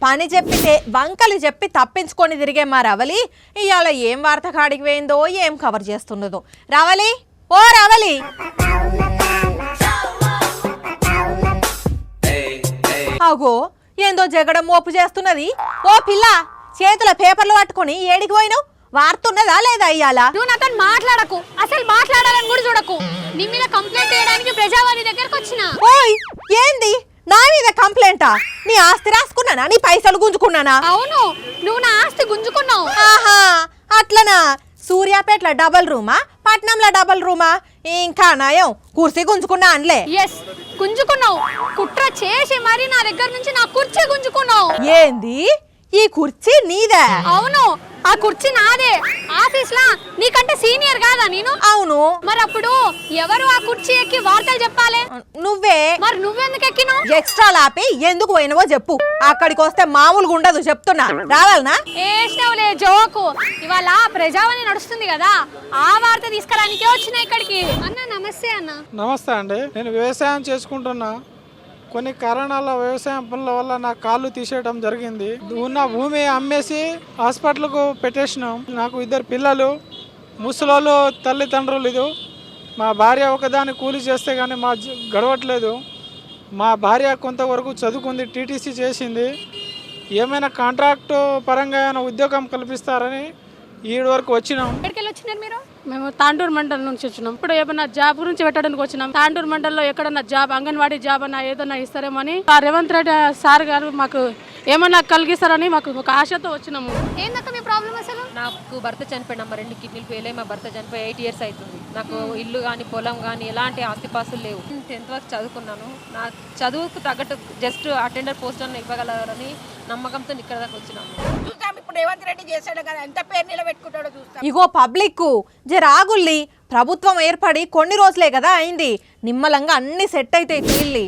పని చెప్పితే వంకలు చెప్పి తప్పించుకొని తిరిగే మా రవలి ఇవాళ ఏం వార్త కాడికి పోయిందో ఏం కవర్ చేస్తున్నదో. రవలి, ఓ రవలి, అగో ఏందో జగడం మోపు చేస్తున్నది. ఓ పిల్ల, చేతుల పేపర్లు పట్టుకొని ఏడికి పోయినావు? వార్తున్నదా లేదా ఇయ్యాల? నువ్వు నాతో మాట్లాడకు, అసలు మాట్లాడాలని కూడా చూడకు. నీ మీద కంప్లైంట్ చేయడానికి ప్రజావాణి దగ్గరకు వచ్చిన. ఓయ్ ఏంది నా మీద కంప్లైంటా? నీ ఆస్తి రాసుకున్నానా? నీ పైసలు గుంజుకున్నానా? అవును, నువ్వు నా ఆస్తి గుంజుకున్నావు. ఆహా అట్లనా? సూర్యాపేటలో డబల్ రూమా, పట్నంలో డబల్ రూమా? ఇంకా నయం కుర్చీ గుంజుకున్నా అనలే. ఎస్, గుంజుకున్నావు. కుట్ర చేసి మరి నా దగ్గర నుంచి నా కుర్చీ గుంజుకున్నావు. ఏంది? ఈ కుర్చీ నీదే? అవును, ఆ కుర్చీ నాదే. ఆఫీస్ లా నీకంటే సీనియర్ కాదా నేను? అవును. మరి అప్పుడు ఎవరు ఆ కుర్చీ ఎక్కి వార్తలు చెప్పాలి? నువ్వే. మరి నువ్వెందుకు ఎక్కినావు? ఎక్స్ట్రా లాపి ఎందుకు పోయినవో చెప్పు. అక్కడికి వస్తే మామూలుగా ఉండదు చెప్తున్నా. రావాలనా? ఏసినవులే జోకు. ఇవాళ ప్రజావాణి నడుస్తుంది కదా, ఆ వార్త తీసుకురానికే వచ్చిన ఇక్కడికి. అన్న నమస్తే. అన్న నమస్తే అండి. నేను వ్యవసాయం చేసుకుంటున్నా. కొన్ని కారణాల వ్యవసాయం పనుల వల్ల నా కాళ్ళు తీసేయడం జరిగింది. ఉన్న భూమి అమ్మేసి హాస్పిటల్కు పెట్టేసినాం. నాకు 2 పిల్లలు, ముసలోళ్ళు, తల్లిదండ్రులు. ఇది మా భార్య ఒకదాని కూలి చేస్తే కానీ మా గడవట్లేదు. మా భార్య కొంతవరకు చదువుకుంది, టీటీసీ చేసింది. ఏమైనా కాంట్రాక్టు పరంగా ఏమైనా ఉద్యోగం కల్పిస్తారని ఈడు వరకు వచ్చినాం. ఎక్కడికి వచ్చినారు మీరు? మేము తాండూరు మండలం నుంచి వచ్చినాం. ఇప్పుడు ఏమన్నా జాబ్ గురించి పెట్టడానికి వచ్చినాం. తాండూరు మండలంలో ఎక్కడన్నా జాబ్, అంగన్వాడీ జాబ్ అన్నా ఏదన్నా ఇస్తారేమో అని రేవంత్ రెడ్డి సార్ గారు మాకు ఏమన్నా కలిగిస్తారని మాకు ఒక ఆశతో వచ్చినాము. ఏందక్క మీ ప్రాబ్లం అసలు? నాకు భర్త చనిపోయిన 2 కిడ్నీలు ఫెయిల్ అయ్యి మా భర్త చనిపోయి 8 years అవుతుంది. నాకు ఇల్లు కానీ పొలం కానీ ఎలాంటి ఆస్తిపాస్తులు లేవు. 10th వరకు చదువుకున్నాను. నా చదువుకు తగ్గట్టు జస్ట్ అటెండర్ పోస్ట్ అన్న ఇవ్వగలరని నమ్మకంతో ఇక్కడ దాకా వచ్చినాము. ఇప్పుడు రేవంత్ రెడ్డి చేశాడు కదా, ఎంత పేరు నిలబెట్టుకుంటాడో చూస్తాం. ఇగో పబ్లిక్ జరాగుల్లి. ప్రభుత్వం ఏర్పడి కొన్ని రోజులే కదా అయింది. నిమ్మలంగా అన్ని సెట్ అయితే తీల్లి.